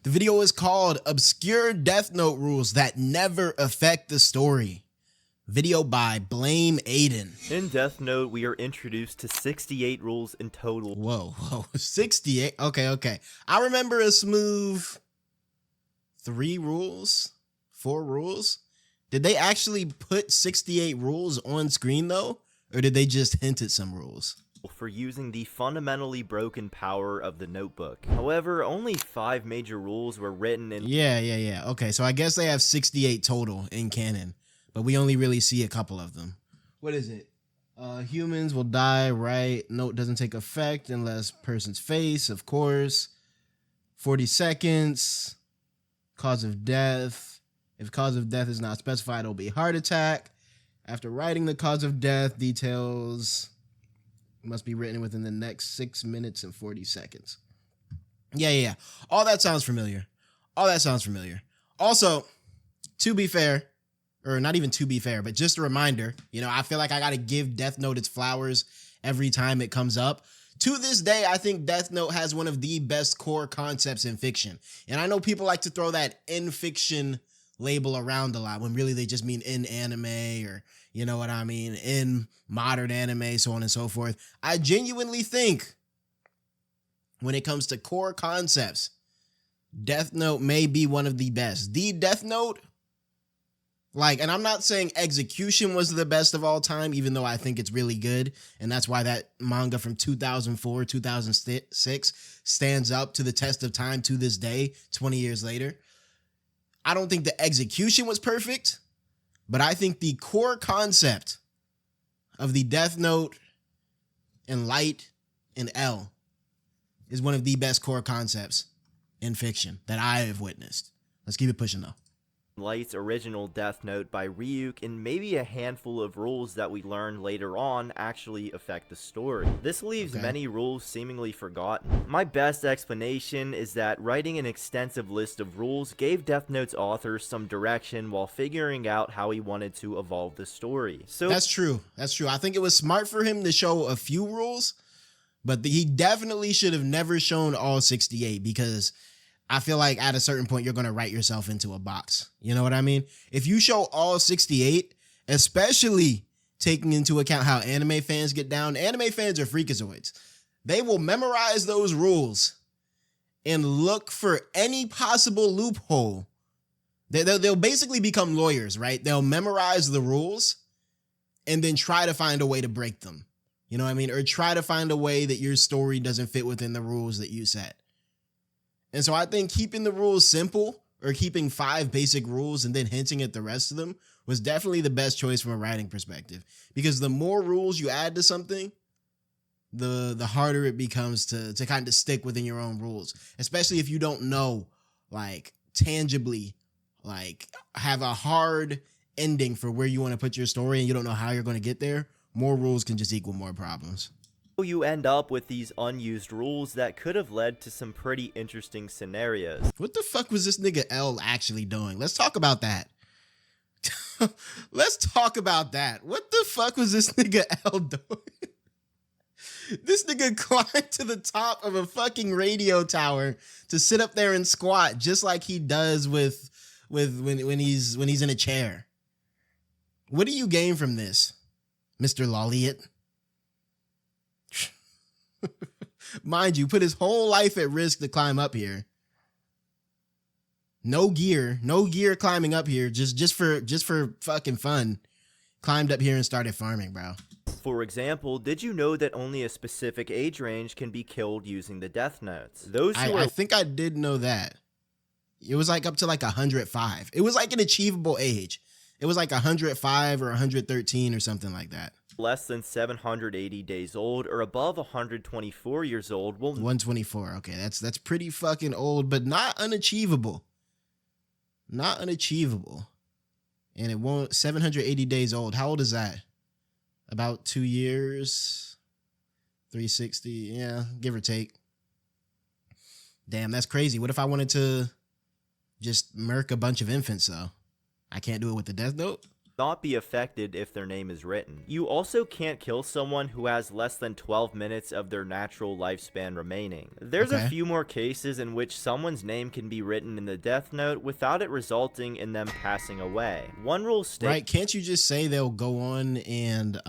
The video is called Obscure Death Note Rules That Never Affect the Story. Video by BlameAiden. In Death Note, we are introduced to 68 rules in total. Whoa, 68? Okay. I remember a smooth 4 rules. Did they actually put 68 rules on screen though? Or did they just hint at some rules? For using the fundamentally broken power of the notebook. However, only 5 major rules were written in. Yeah. Okay, so I guess they have 68 total in canon, but we only really see a couple of them. What is it? Humans will die, right? Note doesn't take effect unless person's face, of course. 40 seconds. Cause of death. If cause of death is not specified, it'll be heart attack. After writing the cause of death, details must be written within the next 6 minutes and 40 seconds. Yeah. All that sounds familiar. Also, to be fair, or not even to be fair, but just a reminder, I feel like I got to give Death Note its flowers every time it comes up. To this day, I think Death Note has one of the best core concepts in fiction. And I know people like to throw that in fiction label around a lot when really they just mean in anime or, you know what I mean, in modern anime, so on and so forth. I genuinely think when it comes to core concepts, Death Note may be one of the best. The Death Note, and I'm not saying execution was the best of all time, even though I think it's really good. And that's why that manga from 2004, 2006 stands up to the test of time to this day, 20 years later. I don't think the execution was perfect, but I think the core concept of the Death Note and Light and L is one of the best core concepts in fiction that I have witnessed. Let's keep it pushing though. Light's original Death Note by Ryuk, and maybe a handful of rules that we learn later on actually affect the story. This leaves many rules seemingly forgotten. My best explanation is that writing an extensive list of rules gave Death Note's author some direction while figuring out how he wanted to evolve the story. So That's true. I think it was smart for him to show a few rules, but he definitely should have never shown all 68 because I feel like at a certain point, you're going to write yourself into a box. You know what I mean? If you show all 68, especially taking into account how anime fans get down, anime fans are freakazoids. They will memorize those rules and look for any possible loophole. They'll basically become lawyers, right? They'll memorize the rules and then try to find a way to break them. You know what I mean? Or try to find a way that your story doesn't fit within the rules that you set. And so I think keeping the rules simple or keeping 5 basic rules and then hinting at the rest of them was definitely the best choice from a writing perspective. Because the more rules you add to something, the harder it becomes to kind of stick within your own rules. Especially if you don't know, tangibly, have a hard ending for where you want to put your story and you don't know how you're going to get there. More rules can just equal more problems. You end up with these unused rules that could have led to some pretty interesting scenarios. What the fuck was this nigga L actually doing? Let's talk about that. What the fuck was this nigga L doing? This nigga climbed to the top of a fucking radio tower to sit up there and squat just like he does when he's in a chair. What do you gain from this, Mr. Lolliot? Mind you, put his whole life at risk to climb up here. No gear climbing up here, just for fucking fun. Climbed up here and started farming, bro. For example, did you know that only a specific age range can be killed using the Death Notes? I think I did know that. It was up to 105. It was an achievable age. It was 105 or 113 or something like that. Less than 780 days old or above 124 years old will 124. Okay, that's pretty fucking old, but not unachievable. And it won't 780 days old. How old is that? About 2 years. 360. Yeah, give or take. Damn, that's crazy. What if I wanted to just murk a bunch of infants though? I can't do it with the Death Note? not be affected if their name is written. You also can't kill someone who has less than 12 minutes of their natural lifespan remaining. There's a few more cases in which someone's name can be written in the death note without it resulting in them passing away. One rule states— Right, can't you just say they'll go on and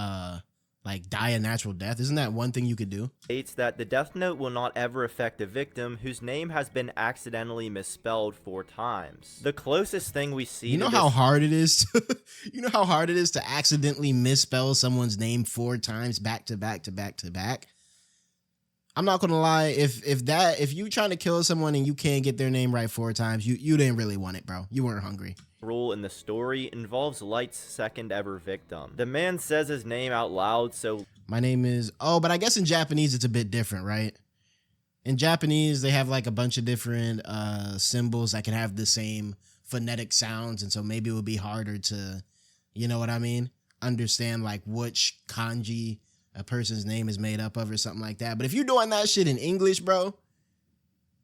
like die a natural death? Isn't that one thing you could do? States that the death note will not ever affect a victim whose name has been accidentally misspelled 4 times. The closest thing we see— You know how hard it is to, you know how hard it is to accidentally misspell someone's name 4 times back to back to back to back? I'm not gonna lie, if you trying to kill someone and you can't get their name right 4 times, you didn't really want it, bro. You weren't hungry. Rule in the story involves Light's second ever victim. The man says his name out loud, so— My name is— oh, but I guess in Japanese it's a bit different, right? In Japanese, they have like a bunch of different symbols that can have the same phonetic sounds, and so maybe it would be harder to, you know what I mean, understand like which kanji a person's name is made up of or something like that. But if you're doing that shit in English, bro,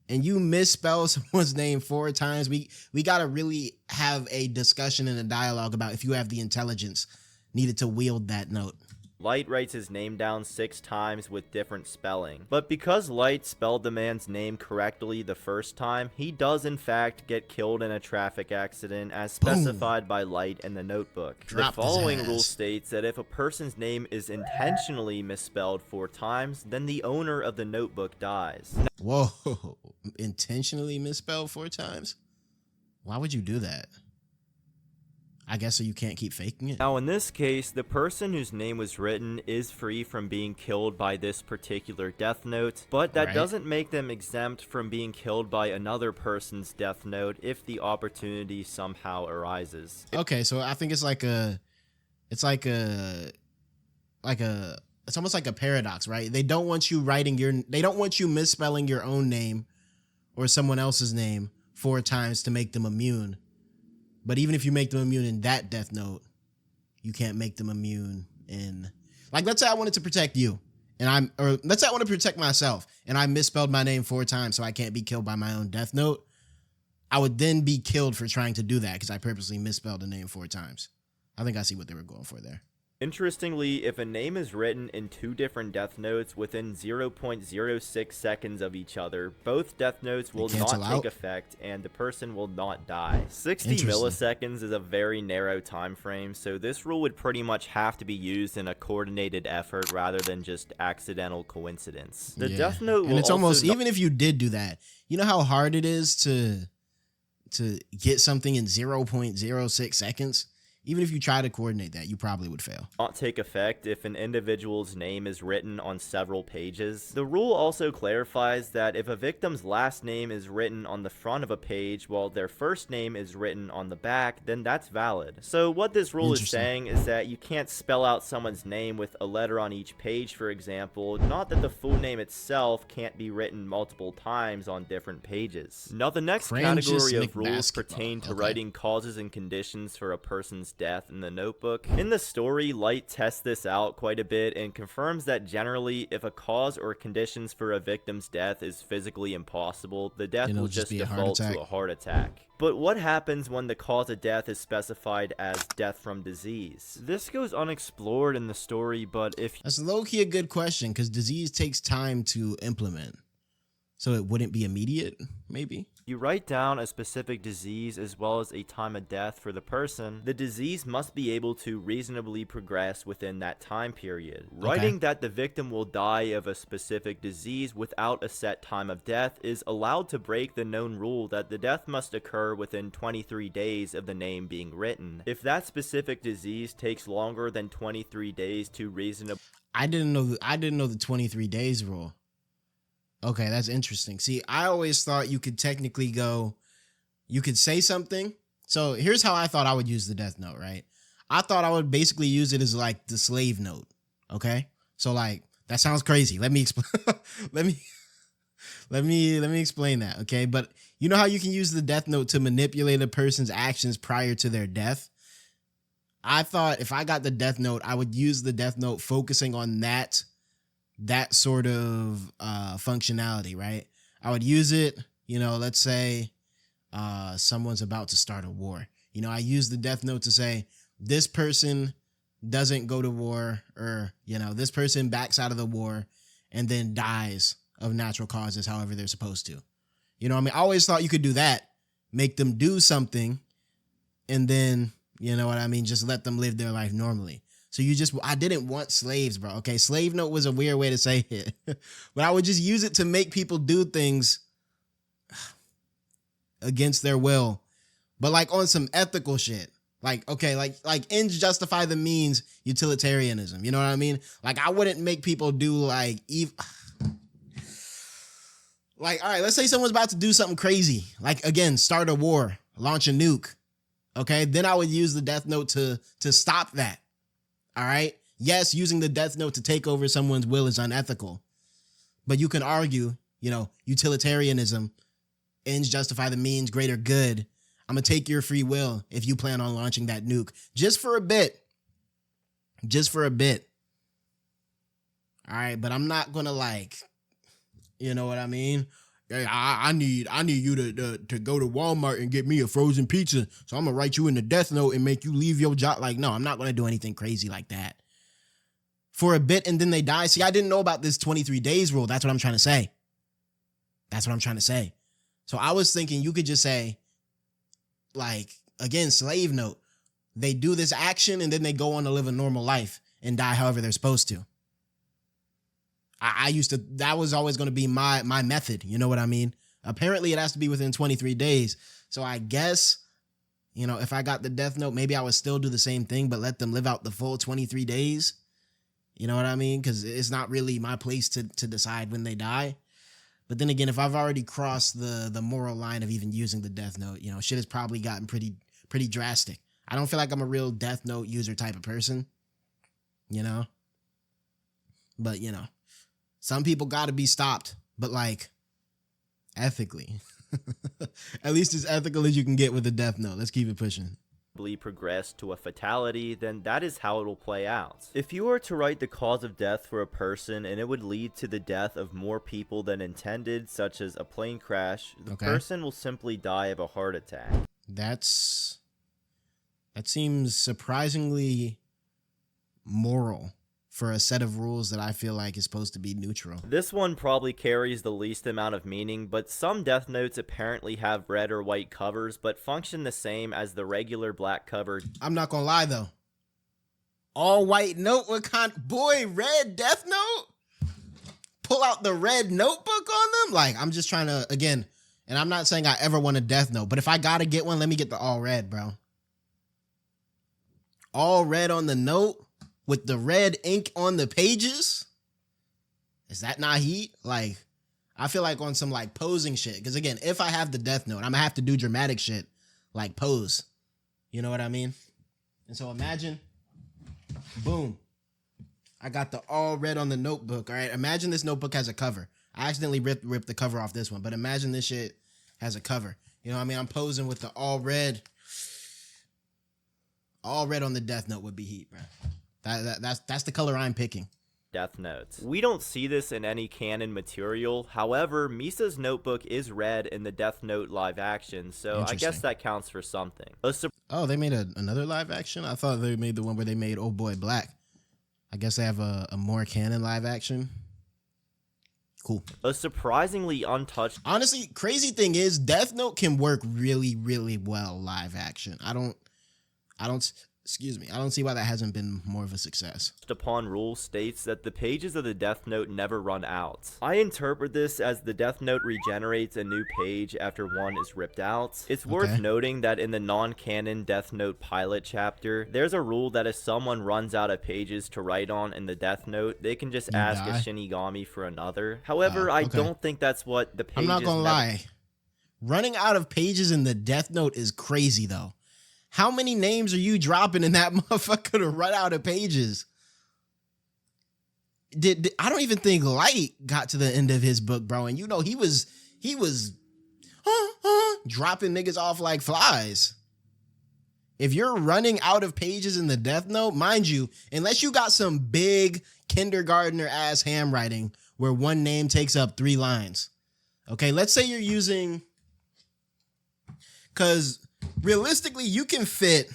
and you misspell someone's name 4 times, we gotta really have a discussion and a dialogue about if you have the intelligence needed to wield that note. Light writes his name down 6 times with different spelling. But because Light spelled the man's name correctly the first time, he does in fact get killed in a traffic accident as specified by Light in the notebook. The following rule states that if a person's name is intentionally misspelled 4 times, then the owner of the notebook dies. Whoa, intentionally misspelled 4 times? Why would you do that? I guess so you can't keep faking it. Now in this case, the person whose name was written is free from being killed by this particular death note, but that doesn't make them exempt from being killed by another person's death note if the opportunity somehow arises. Okay, so I think it's almost like a paradox, right? They don't want you misspelling your own name or someone else's name 4 times to make them immune. But even if you make them immune in that death note, you can't make them immune in, like, let's say I wanted to protect you let's say I want to protect myself and I misspelled my name 4 times so I can't be killed by my own death note. I would then be killed for trying to do that because I purposely misspelled a name 4 times. I think I see what they were going for there. Interestingly, if a name is written in 2 different death notes within 0.06 seconds of each other, both death notes will not take effect and the person will not die. 60 milliseconds is a very narrow time frame, so this rule would pretty much have to be used in a coordinated effort rather than just accidental coincidence. The death note will— and it's almost, even if you did do that, you know how hard it is to get something in 0.06 seconds? Even if you try to coordinate that, you probably would fail. Not take effect if an individual's name is written on several pages. The rule also clarifies that if a victim's last name is written on the front of a page while their first name is written on the back, then that's valid. So what this rule is saying is that you can't spell out someone's name with a letter on each page, for example, not that the full name itself can't be written multiple times on different pages. Now the next category of rules pertain to writing causes and conditions for a person's death in the notebook. In the story, Light tests this out quite a bit and confirms that generally, if a cause or conditions for a victim's death is physically impossible, the death will just default to a heart attack. But what happens when the cause of death is specified as death from disease? This goes unexplored in the story, but if— That's low-key a good question, because disease takes time to implement. So it wouldn't be immediate, maybe? You write down a specific disease as well as a time of death for the person, the disease must be able to reasonably progress within that time period. Writing that the victim will die of a specific disease without a set time of death is allowed to break the known rule that the death must occur within 23 days of the name being written. If that specific disease takes longer than 23 days to reasonably— I didn't know the 23 days rule. Okay, that's interesting. See, I always thought you could technically you could say something. So here's how I thought I would use the death note, right? I thought I would basically use it as like the slave note. Okay. So like, that sounds crazy. Let me explain. let me explain that. Okay. But you know how you can use the death note to manipulate a person's actions prior to their death? I thought if I got the death note, I would use the death note focusing on that sort of functionality, right? I would use it, let's say someone's about to start a war. I use the death note to say, this person doesn't go to war, or, you know, this person backs out of the war and then dies of natural causes, however they're supposed to. You know what I mean? I always thought you could do that, make them do something, and then, you know what I mean, just let them live their life normally. So I didn't want slaves, bro. Okay, slave note was a weird way to say it, but I would just use it to make people do things against their will, but like on some ethical shit. Like, okay, like ends justify the means utilitarianism. You know what I mean? Like, I wouldn't make people do like, like, all right, let's say someone's about to do something crazy. Like, again, start a war, launch a nuke. Okay, then I would use the death note to stop that. All right. Yes, using the death note to take over someone's will is unethical, but you can argue, you know, utilitarianism, ends justify the means, greater good. I'm going to take your free will if you plan on launching that nuke just for a bit. Just for a bit. All right. But I'm not going to, like, you know what I mean? I need you to go to Walmart and get me a frozen pizza. So I'm going to write you in the death note and make you leave your job. Like, no, I'm not going to do anything crazy like that. For a bit and then they die. See, I didn't know about this 23 days rule. That's what I'm trying to say. That's what I'm trying to say. So I was thinking you could just say, like, again, slave note. They do this action and then they go on to live a normal life and die however they're supposed to. That was always going to be my method. You know what I mean? Apparently it has to be within 23 days. So I guess, you know, if I got the death note, maybe I would still do the same thing, but let them live out the full 23 days. You know what I mean? Because it's not really my place to decide when they die. But then again, if I've already crossed the moral line of even using the death note, you know, shit has probably gotten pretty drastic. I don't feel like I'm a real death note user type of person, you know? But, you know, some people got to be stopped, but like ethically. At least as ethical as you can get with the death note. Let's keep it pushing. Progress to a fatality, then that is how it will play out. If you were to write the cause of death for a person and it would lead to the death of more people than intended, such as a plane crash, the person will simply die of a heart attack. That seems surprisingly moral for a set of rules that I feel like is supposed to be neutral. This one probably carries the least amount of meaning, but some death notes apparently have red or white covers, but function the same as the regular black cover. I'm not gonna lie though. All white note, what kind? Boy, red death note? Pull out the red notebook on them? Like, I'm just trying to, again, and I'm not saying I ever want a death note, but if I gotta get one, let me get the all red, bro. All red on the note? With the red ink on the pages? Is that not heat? Like, I feel like on some like posing shit. Because again, if I have the death note, I'm gonna have to do dramatic shit like pose. You know what I mean? And so imagine, boom, I got the all red on the notebook. All right, imagine this notebook has a cover. I accidentally ripped the cover off this one, but imagine this shit has a cover. You know what I mean? I'm posing with the all red. All red on the death note would be heat, bro. That's the color I'm picking. Death notes. We don't see this in any canon material. However, Misa's notebook is red in the Death Note live action, so I guess that counts for something. Oh, they made another live action? I thought they made the one where they made Oh Boy Black. I guess they have a more canon live action. Cool. A surprisingly untouched. Honestly, crazy thing is Death Note can work really, really well live action. I don't see why that hasn't been more of a success. Upon rule states that the pages of the Death Note never run out. I interpret this as the Death Note regenerates a new page after one is ripped out. It's worth noting that in the non-canon Death Note pilot chapter, there's a rule that if someone runs out of pages to write on in the Death Note, they can just ask a Shinigami for another. However, I don't think that's what the pages... I'm not gonna lie. Running out of pages in the Death Note is crazy, though. How many names are you dropping in that motherfucker to run out of pages? I don't even think Light got to the end of his book, bro. And you know, he was dropping niggas off like flies. If you're running out of pages in the Death Note, mind you, unless you got some big kindergartner ass handwriting where one name takes up 3 lines. Okay, let's say you're using, because realistically, you can fit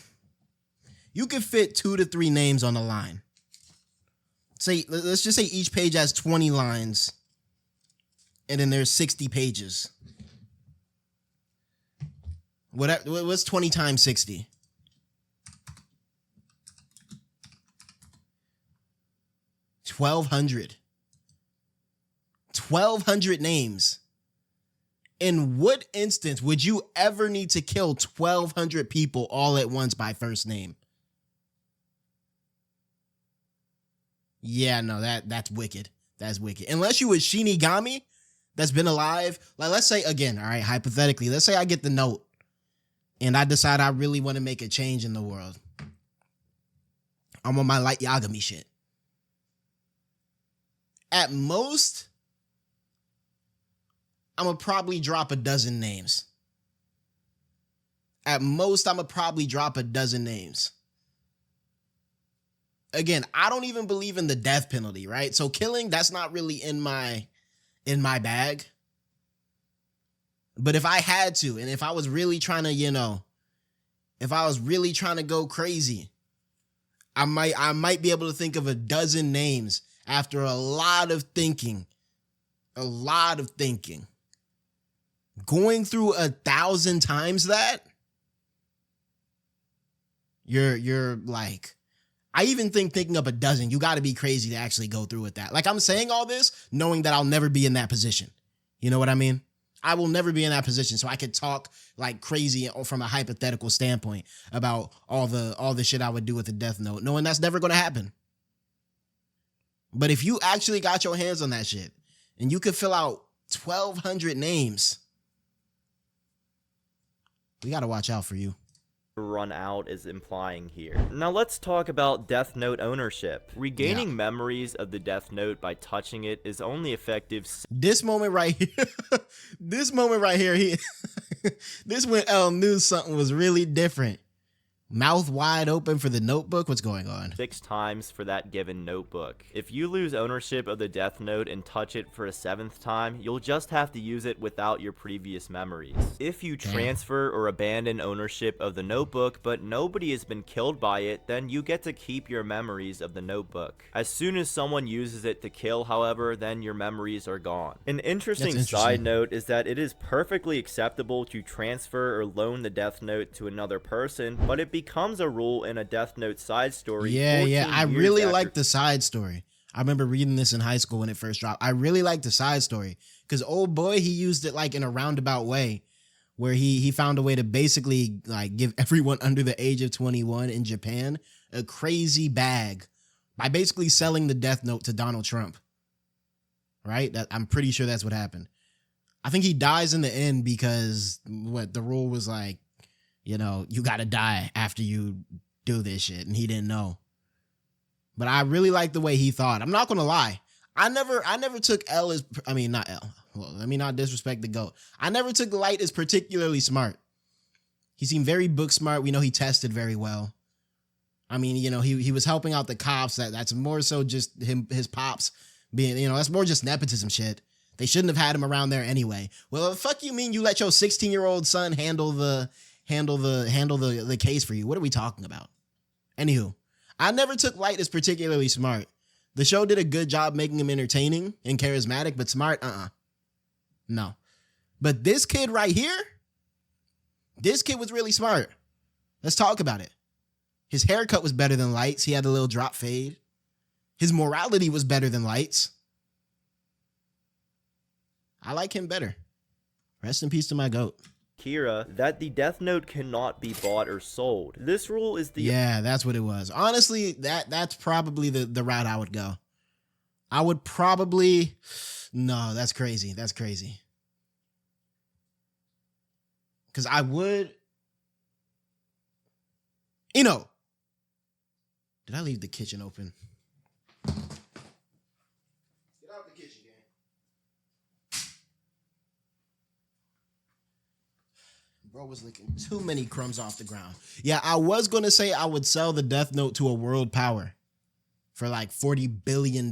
You could fit 2 to 3 names on the line. Say, let's just say each page has 20 lines, and then there's 60 pages. What's 20 times 60? 1,200. 1,200 names. In what instance would you ever need to kill 1,200 people all at once by first name? Yeah, no, that's wicked. That's wicked. Unless you was Shinigami that's been alive. Like, let's say, again, all right, hypothetically, let's say I get the note and I decide I really want to make a change in the world. I'm on my Light Yagami shit. At most, I'm going to probably drop a dozen names. At most, I'm going to probably drop a dozen names. Again, I don't even believe in the death penalty, right? So killing, that's not really in my bag. But if I had to, and if I was really trying to, if I was really trying to go crazy, I might be able to think of a dozen names after a lot of thinking. A lot of thinking. Going through 1,000 times that, you're like, I even think thinking up a dozen, you got to be crazy to actually go through with that. Like, I'm saying all this knowing that I'll never be in that position. You know what I mean? I will never be in that position, so I could talk like crazy from a hypothetical standpoint about all the shit I would do with a death note, knowing that's never going to happen. But if you actually got your hands on that shit and you could fill out 1,200 names, we got to watch out for you. Run out is implying here. Now let's talk about Death Note ownership. Regaining memories of the Death Note by touching it is only effective. This moment right here, this when L knew something was really different. Mouth wide open for the notebook. What's going on? 6 times for that given notebook. If you lose ownership of the Death Note and touch it for a 7th time, you'll just have to use it without your previous memories. If you transfer or abandon ownership of the notebook, but nobody has been killed by it, then you get to keep your memories of the notebook. As soon as someone uses it to kill, however, then your memories are gone. An interesting side note is that it is perfectly acceptable to transfer or loan the Death Note to another person, but it becomes a rule in a Death Note side story. Yeah, I really like the side story. I remember reading this in high school when it first dropped. I really liked the side story because old boy, he used it like in a roundabout way where he found a way to basically like give everyone under the age of 21 in Japan a crazy bag by basically selling the Death Note to Donald Trump. Right? I'm pretty sure that's what happened. I think he dies in the end because the rule was like, you got to die after you do this shit. And he didn't know. But I really like the way he thought. I'm not going to lie. I never took L as, not L. Well, let me not disrespect the GOAT. I never took Light as particularly smart. He seemed very book smart. We know he tested very well. He was helping out the cops. That's more so just his pops being, that's more just nepotism shit. They shouldn't have had him around there anyway. Well, the fuck you mean you let your 16-year-old son handle the case for you? What are we talking about? Anywho, I never took Light as particularly smart. The show did a good job making him entertaining and charismatic, but smart, no. But this kid right here, this kid was really smart. Let's talk about it. His haircut was better than Light's. He had a little drop fade. His morality was better than Light's. I like him better. Rest in peace to my GOAT. Kira, that the Death Note cannot be bought or sold. This rule is the... Yeah, that's what it was. Honestly, that's probably the route I would go. I would probably... No, that's crazy. That's crazy. Because I would... Did I leave the kitchen open? Get out the kitchen, gang. Bro was licking too many crumbs off the ground. Yeah, I was going to say I would sell the Death Note to a world power for like $40 billion.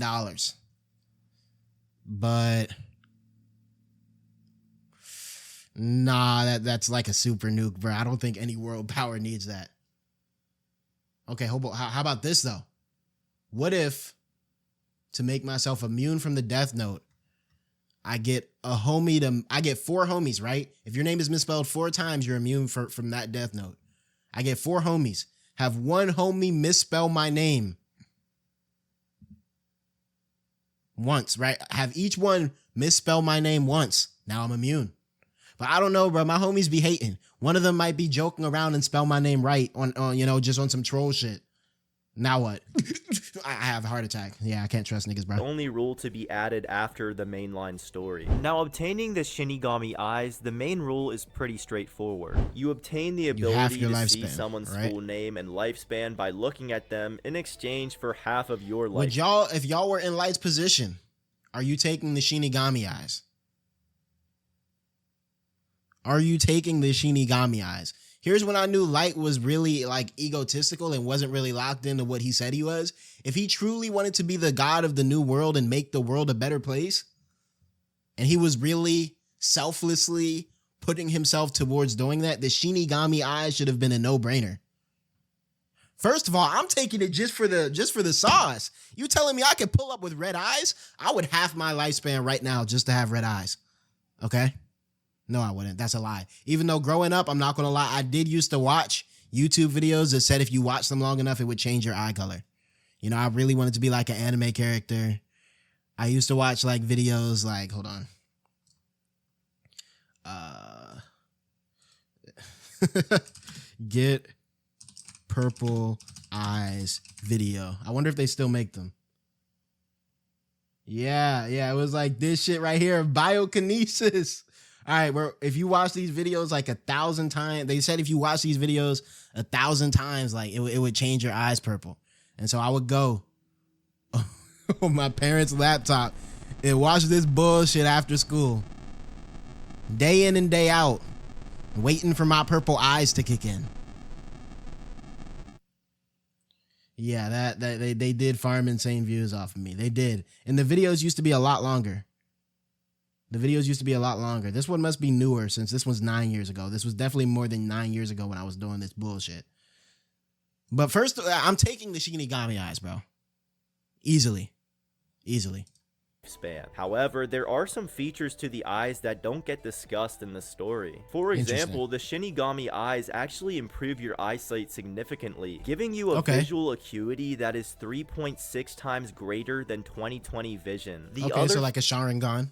But nah, that's like a super nuke, bro. I don't think any world power needs that. Okay, how about this though? What if, to make myself immune from the death note, I get I get 4 homies, right? If your name is misspelled 4 times, you're immune from that death note. I get 4 homies. Have one homie misspell my name once, right? Have each one misspell my name once. Now I'm immune. But I don't know, bro. My homies be hating. One of them might be joking around and spell my name right on just on some troll shit. Now what? I have a heart attack. Yeah, I can't trust niggas, bro. The only rule to be added after the mainline story. Now, obtaining the Shinigami eyes, the main rule is pretty straightforward. You obtain the ability to see someone's full name and lifespan by looking at them in exchange for half of your life. If y'all were in Light's position, are you taking the Shinigami eyes? Are you taking the Shinigami eyes? Here's when I knew Light was really like egotistical and wasn't really locked into what he said he was. If he truly wanted to be the god of the new world and make the world a better place, and he was really selflessly putting himself towards doing that, the Shinigami eyes should have been a no-brainer. First of all, I'm taking it just for the sauce. You telling me I could pull up with red eyes? I would half my lifespan right now just to have red eyes. Okay? No, I wouldn't. That's a lie. Even though growing up, I'm not going to lie, I did used to watch YouTube videos that said if you watch them long enough, it would change your eye color. You know, I really wanted to be like an anime character. I used to watch like videos like, hold on. Get purple eyes video. I wonder if they still make them. Yeah, it was like this shit right here, biokinesis. All right, where if you watch these videos like 1,000 times, they said if you watch these videos 1,000 times, like it would change your eyes purple. And so I would go on my parents' laptop and watch this bullshit after school, day in and day out, waiting for my purple eyes to kick in. Yeah, that they did farm insane views off of me. They did, and the videos used to be a lot longer. This one must be newer since this was 9 years ago. This was definitely more than 9 years ago when I was doing this bullshit. But first, I'm taking the Shinigami eyes, bro. Easily. Span. However, there are some features to the eyes that don't get discussed in the story. For example, the Shinigami eyes actually improve your eyesight significantly, giving you a visual acuity that is 3.6 times greater than 20/20 vision. So like a Sharingan.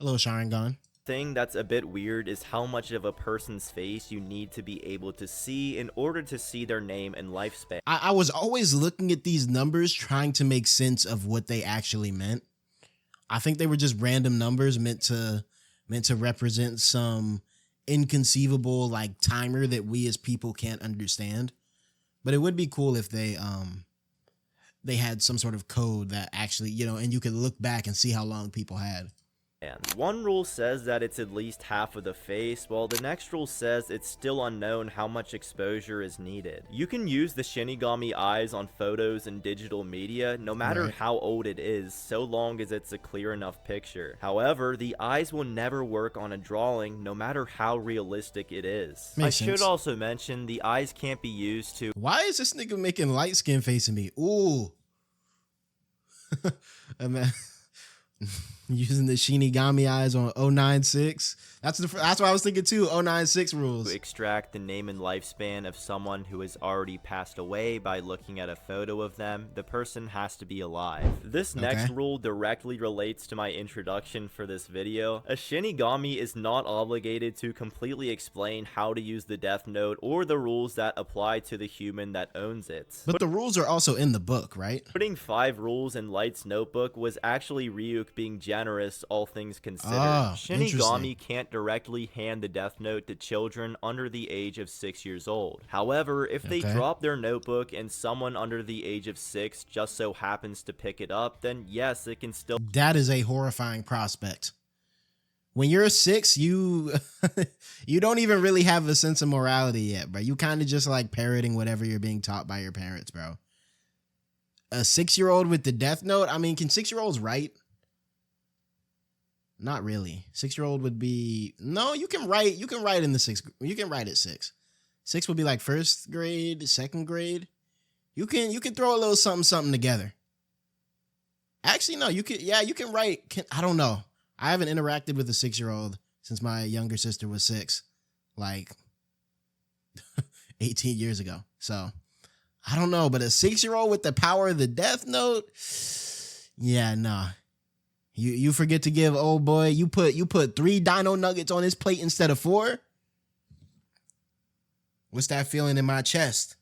A little Sharingan. Thing that's a bit weird is how much of a person's face you need to be able to see in order to see their name and lifespan. I was always looking at these numbers trying to make sense of what they actually meant. I think they were just random numbers meant to represent some inconceivable like timer that we as people can't understand. But it would be cool if they had some sort of code that actually, and you could look back and see how long people had. And one rule says that it's at least half of the face, while the next rule says it's still unknown how much exposure is needed. You can use the Shinigami eyes on photos and digital media, no matter how old it is, so long as it's a clear enough picture. However, the eyes will never work on a drawing, no matter how realistic it is. I should also mention, the eyes can't be used to... Why is this nigga making light skin facing me? Ooh. Using the Shinigami eyes on 096. That's what I was thinking too. 096 rules. To extract the name and lifespan of someone who has already passed away by looking at a photo of them, the person has to be alive. This next rule directly relates to my introduction for this video. A Shinigami is not obligated to completely explain how to use the Death Note or the rules that apply to the human that owns it. But the rules are also in the book, right? Putting 5 rules in Light's notebook was actually Ryuk being generous, all things considered. Shinigami can't directly hand the Death Note to children under the age of 6 years old. However, if they drop their notebook and someone under the age of 6 just so happens to pick it up, then yes, it can still... That is a horrifying prospect. When you're 6, you don't even really have a sense of morality yet, bro. You kind of just like parroting whatever you're being taught by your parents, bro. A 6-year-old with the Death Note? I mean, can 6-year-olds write? Not really. 6-year-old would be... No, you can write in the 6th... You can write at 6. 6 would be like 1st grade, 2nd grade. You can throw a little something together. Actually, no, you can write. I don't know. I haven't interacted with a 6-year-old since my younger sister was 6, like 18 years ago. So I don't know, but a 6-year-old with the power of the Death Note, yeah, nah. You forget to give old boy. You put 3 dino nuggets on his plate instead of 4. What's that feeling in my chest?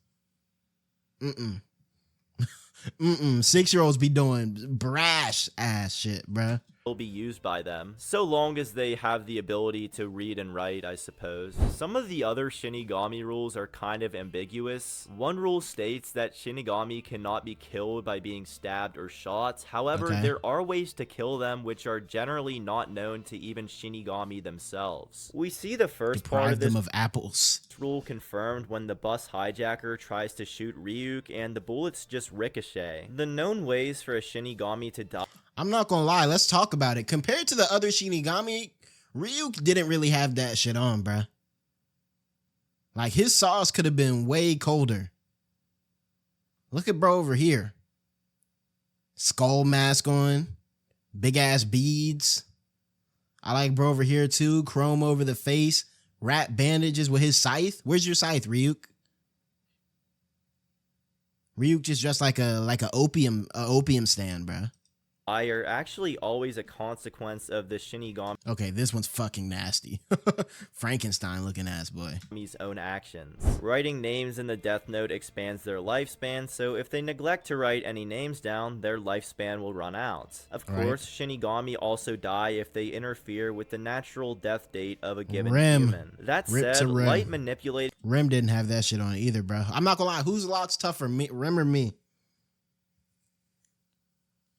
6-year-olds be doing brash ass shit, bruh. Will be used by them, so long as they have the ability to read and write, I suppose. Some of the other Shinigami rules are kind of ambiguous. One rule states that Shinigami cannot be killed by being stabbed or shot. However, there are ways to kill them which are generally not known to even Shinigami themselves. We see the first part of this them of apples. Rule confirmed when the bus hijacker tries to shoot Ryuk and the bullets just ricochet. The known ways for a Shinigami to die. I'm not gonna lie, let's talk about it. Compared to the other Shinigami, Ryuk didn't really have that shit on, bruh. Like, his sauce could have been way colder. Look at bro over here. Skull mask on. Big ass beads. I like bro over here too. Chrome over the face. Wrap bandages with his scythe. Where's your scythe, Ryuk? Ryuk just dressed like a opium stand, bruh. Are actually always a consequence of the Shinigami. Okay, this one's fucking nasty. Frankenstein looking ass boy. His own actions. Writing names in the Death Note expands their lifespan, so if they neglect to write any names down, their lifespan will run out. Of course, Shinigami also die if they interfere with the natural death date of a given human. That said, Light manipulated. Rem didn't have that shit on either, bro. I'm not gonna lie, whose lock's tougher, me, Rem or me?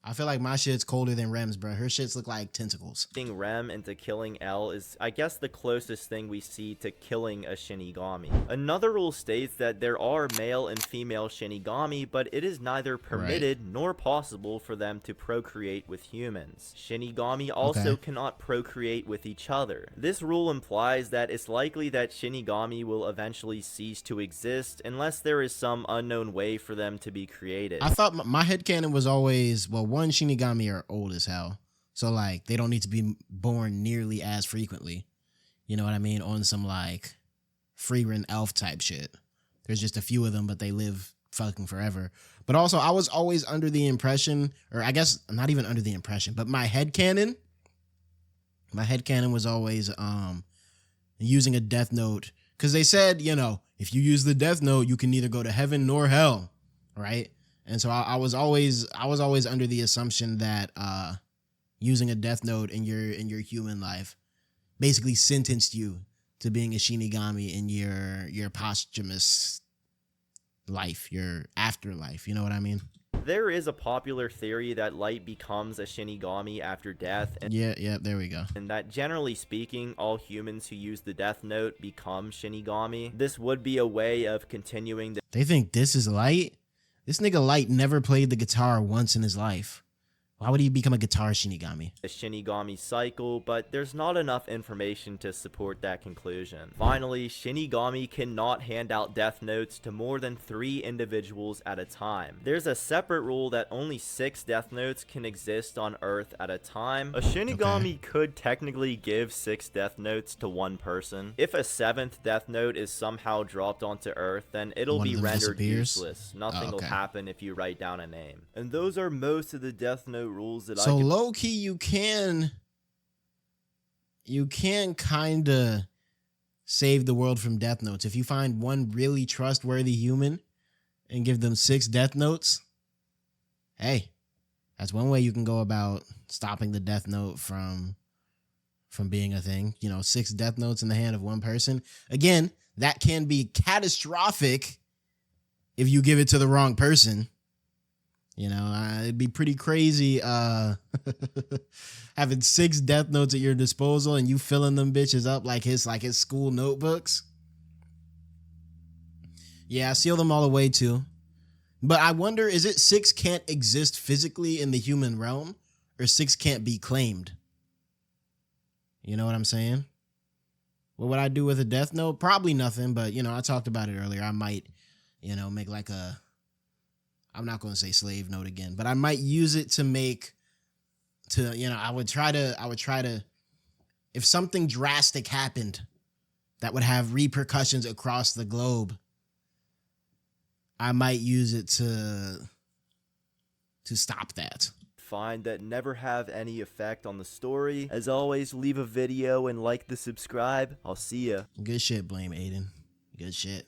I feel like my shit's colder than Rem's, bro. Her shits look like tentacles. Rem into killing L is, I guess, the closest thing we see to killing a Shinigami. Another rule states that there are male and female Shinigami, but it is neither permitted nor possible for them to procreate with humans. Shinigami also cannot procreate with each other. This rule implies that it's likely that Shinigami will eventually cease to exist unless there is some unknown way for them to be created. I thought my headcanon was always, well, one, Shinigami are old as hell. So, like, they don't need to be born nearly as frequently. You know what I mean? On some, like, Freeran elf type shit. There's just a few of them, but they live fucking forever. But also, I was always under the impression, or I guess not even under the impression, but my headcanon was always using a Death Note. Because they said, you know, if you use the Death Note, you can neither go to heaven nor hell, right? And so I was always under the assumption that using a Death Note in your human life basically sentenced you to being a Shinigami in your posthumous life, your afterlife. You know what I mean? There is a popular theory that Light becomes a Shinigami after death. And yeah, there we go. And that generally speaking, all humans who use the Death Note become Shinigami. This would be a way of continuing the... They think this is Light? This nigga Light never played the guitar once in his life. Why would he become a guitar Shinigami? The Shinigami cycle, but there's not enough information to support that conclusion. Finally, Shinigami cannot hand out death notes to more than 3 individuals at a time. There's a separate rule that only 6 death notes can exist on Earth at a time. A Shinigami could technically give 6 death notes to one person. If a 7th death note is somehow dropped onto Earth, then it'll be rendered useless. Nothing will happen if you write down a name. And those are most of the death note rules that so low key you can kind of save the world from death notes if you find one really trustworthy human and give them 6 death notes. Hey, that's one way you can go about stopping the death note from being a thing. You know, 6 death notes in the hand of one person. Again, that can be catastrophic if you give it to the wrong person. You know, it'd be pretty crazy having 6 death notes at your disposal and you filling them bitches up like his school notebooks. Yeah, I seal them all away too. But I wonder, is it 6 can't exist physically in the human realm or 6 can't be claimed? You know what I'm saying? What would I do with a death note? Probably nothing, but, you know, I talked about it earlier. I might, you know, make like a I'm not going to say slave note again, but I might use it to make, I would try to, if something drastic happened that would have repercussions across the globe, I might use it to stop that. Find that never have any effect on the story. As always, leave a video and like the subscribe. I'll see ya. Good shit, BlameAiden. Good shit.